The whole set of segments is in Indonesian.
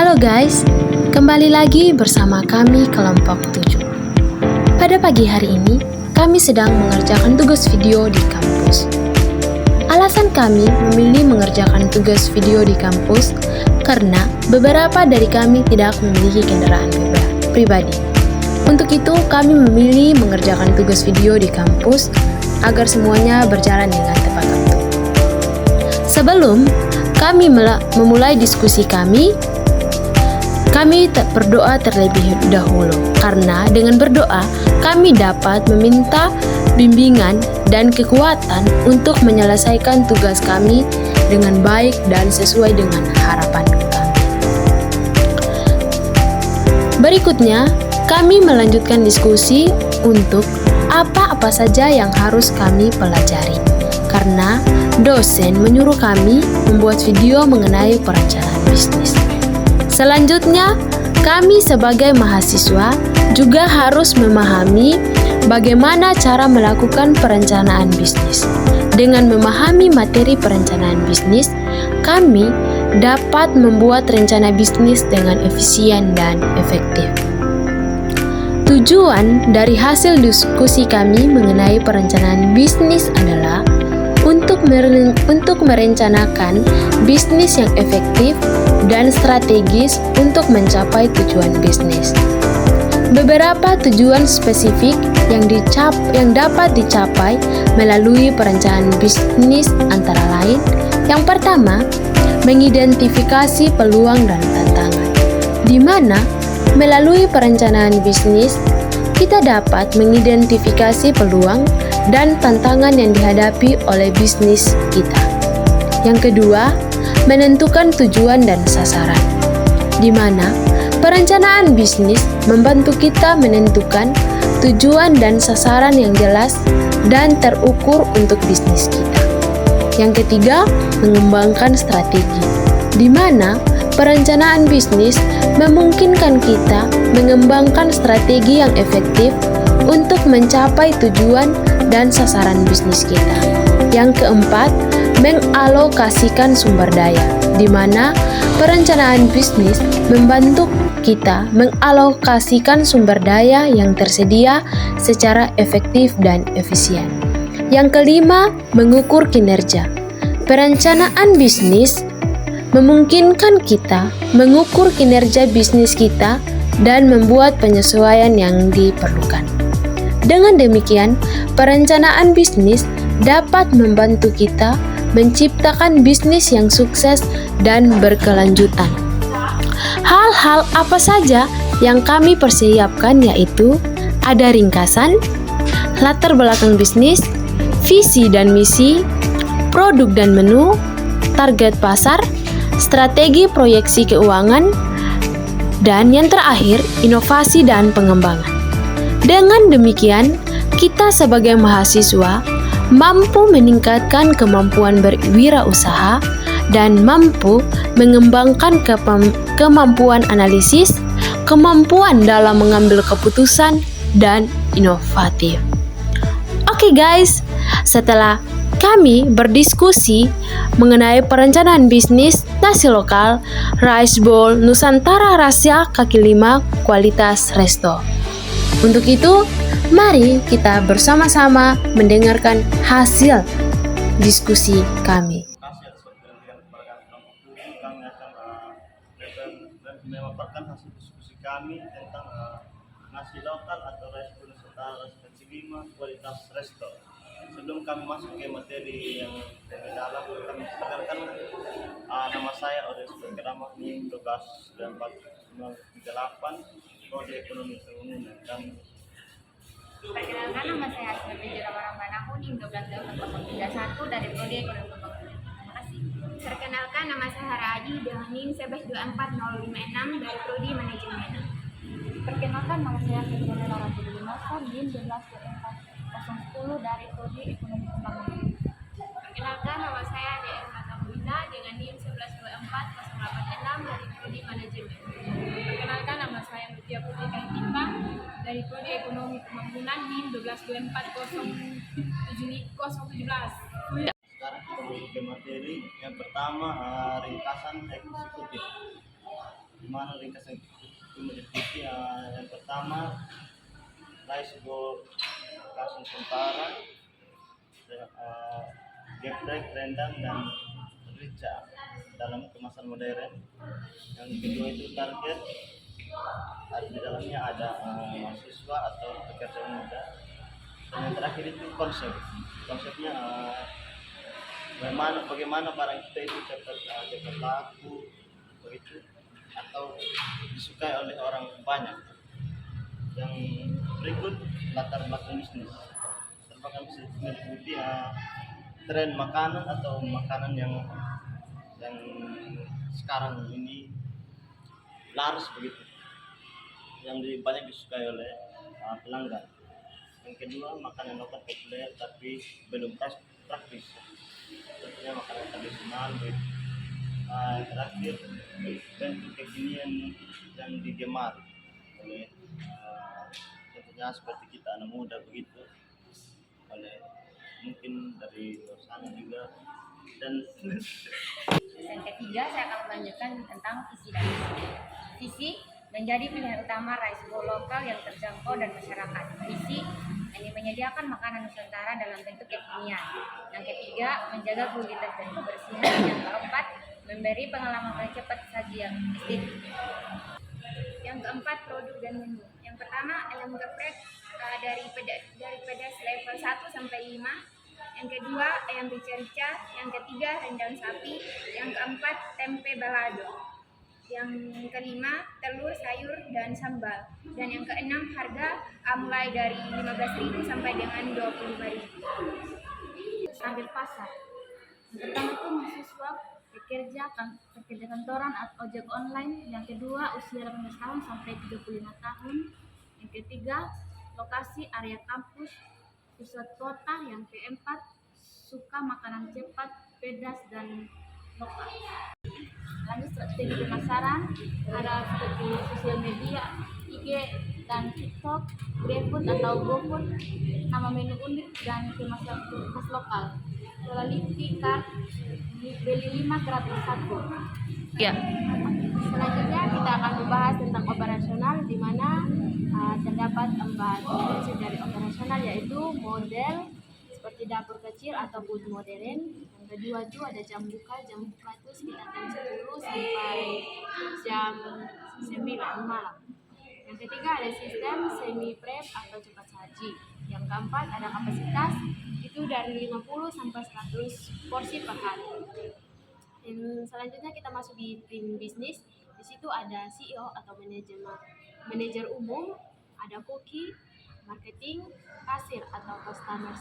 Halo guys, kembali lagi bersama kami kelompok 7. Pada pagi hari ini, kami sedang mengerjakan tugas video di kampus. Alasan kami memilih mengerjakan tugas video di kampus karena beberapa dari kami tidak memiliki kendaraan pribadi. Untuk itu, kami memilih mengerjakan tugas video di kampus agar semuanya berjalan dengan tepat waktu. Sebelum kami memulai diskusi kami berdoa terlebih dahulu, karena dengan berdoa kami dapat meminta bimbingan dan kekuatan untuk menyelesaikan tugas kami dengan baik dan sesuai dengan harapan kami. Berikutnya, kami melanjutkan diskusi untuk apa-apa saja yang harus kami pelajari, karena dosen menyuruh kami membuat video mengenai perencanaan bisnis. Selanjutnya, kami sebagai mahasiswa juga harus memahami bagaimana cara melakukan perencanaan bisnis. Dengan memahami materi perencanaan bisnis, kami dapat membuat rencana bisnis dengan efisien dan efektif. Tujuan dari hasil diskusi kami mengenai perencanaan bisnis adalah untuk merencanakan bisnis yang efektif dan strategis untuk mencapai tujuan bisnis. Beberapa tujuan spesifik yang dapat dicapai melalui perencanaan bisnis antara lain: yang pertama, mengidentifikasi peluang dan tantangan, di mana melalui perencanaan bisnis kita dapat mengidentifikasi peluang dan tantangan yang dihadapi oleh bisnis kita. Yang kedua, menentukan tujuan dan sasaran, di mana perencanaan bisnis membantu kita menentukan tujuan dan sasaran yang jelas dan terukur untuk bisnis kita. Yang ketiga, mengembangkan strategi, di mana perencanaan bisnis memungkinkan kita mengembangkan strategi yang efektif untuk mencapai tujuan dan sasaran bisnis kita. Yang keempat, mengalokasikan sumber daya, di mana perencanaan bisnis membantu kita mengalokasikan sumber daya yang tersedia secara efektif dan efisien. Yang kelima, mengukur kinerja. Perencanaan bisnis memungkinkan kita mengukur kinerja bisnis kita dan membuat penyesuaian yang diperlukan. Dengan demikian, perencanaan bisnis dapat membantu kita menciptakan bisnis yang sukses dan berkelanjutan. Hal-hal apa saja yang kami persiapkan yaitu ada ringkasan, latar belakang bisnis, visi dan misi, produk dan menu, target pasar, strategi proyeksi keuangan, dan yang terakhir, inovasi dan pengembangan. Dengan demikian, kita sebagai mahasiswa mampu meningkatkan kemampuan berwirausaha dan mampu mengembangkan kemampuan analisis, kemampuan dalam mengambil keputusan, dan inovatif. Oke guys, setelah kami berdiskusi mengenai perencanaan bisnis nasi lokal, Rice Bowl Nusantara Rasa Kaki Lima Kualitas Resto. Untuk itu, mari kita bersama-sama mendengarkan hasil diskusi kami. Kami akan memaparkan hasil diskusi kami tentang nasi lokal atau Rice Bowl Nusantara Rasa Kaki Lima Kualitas Resto. Sebelum kami masuk ke materi yang lebih dalam, kami perkenalkan nama saya Odes Berkerama NIM 122438 Prodi Ekonomi Bangunan. Dan perkenalkan, nama saya Asma Bejara Warambanahu NIM 122431 dari Prodi Ekonomi Bangunan. Terima kasih. Perkenalkan, nama saya Hara Adi dengan NIM 1124056 dari Prodi Manajemen. Perkenalkan, nama saya Fitriana Laratudinasa NIM 12410 dari Prodi Ekonomi Pembangunan. Perkenalkan, nama saya DM Matamulina dengan NIM 1124086 dari Prodi Manajemen. Perkenalkan, nama saya Mutia Putri Kaitimbang dari Prodi Ekonomi Pembangunan NIM 1240717. sekarang kita masuk ke materi yang pertama, ringkasan eksekutif. Di bagaimana ringkas yang meliputi yang pertama rice bowl khas Nusantara, geprek, rendang dan rica dalam kemasan modern. Yang kedua itu target, di dalamnya ada mahasiswa atau pekerja muda. Dan yang terakhir itu konsepnya bagaimana barang kita itu cepat laku begitu atau disukai oleh orang banyak. Yang berikut latar belakang bisnis, merupakan meliputi tren makanan atau makanan yang sekarang ini laris begitu, yang banyak disukai oleh pelanggan. Yang kedua, makanan lokal populer tapi belum praktis, tentunya makanan tradisional begitu. Yang terakhir, bentuk kekinian yang digemar oleh tentunya seperti kita anak muda begitu, oleh mungkin dari luar sana juga. Dan Yang ketiga, saya akan melanjutkan tentang visi dan misi. Visi menjadi pilihan utama rice bowl lokal yang terjangkau dan masyarakat. Misi ini menyediakan makanan Nusantara dalam bentuk kekinian. Yang ketiga, menjaga kualitas dan kebersihan. Yang keempat, memberi pengalaman cepat saji yang estetik. Yang keempat, produk dan menu. Yang pertama, ayam geprek dari pedas level 1 sampai 5. Yang kedua, ayam rica-rica. Yang ketiga, rendang sapi. Yang keempat, tempe balado. Yang kelima, telur, sayur, dan sambal. Dan yang keenam, harga mulai dari 15.000 sampai dengan 25.000. Target pasar. Yang pertama itu mahasiswa, pekerja kantoran atau ojek online. Yang kedua, usia 18 tahun sampai 35 tahun. Yang ketiga, lokasi area kampus, pusat kota. Yang keempat, suka makanan cepat, pedas, dan lokal. Lanjut strategi pemasaran, ada seperti sosial media, IG dan TikTok, GrabFood atau GoFood, nama menu unik dan kemasan khas lokal. Loyalty card, beli 5 gratis 1. Ya, Selanjutnya kita akan membahas tentang operasional, di mana terdapat 4 dimensi dari operasional, yaitu model seperti dapur kecil atau food modern. Yang kedua itu ada jam buka itu sekitar jam 10 sampai jam 9 malam. Yang ketiga ada sistem semi prep atau cepat saji. Yang keempat ada kapasitas, itu dari 50 sampai 100 porsi per hari. Dan selanjutnya kita masuk di tim bisnis. Di situ ada CEO atau manajer umum, ada koki, marketing, kasir atau customer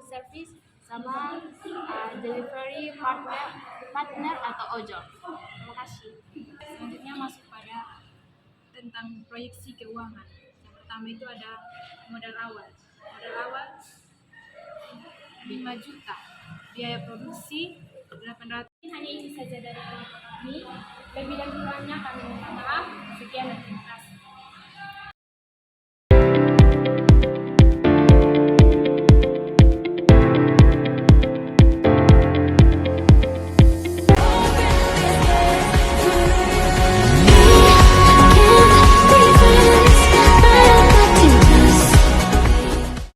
service, sama delivery partner atau ojol. Terima kasih. Selanjutnya masuk pada tentang proyeksi keuangan. Yang pertama itu ada modal awal. Modal awal 5 juta. Biaya produksi 800. Hanya ini saja dari kami. Lebih dan kurangnya kami minta maaf. Sekian dan terima kasih.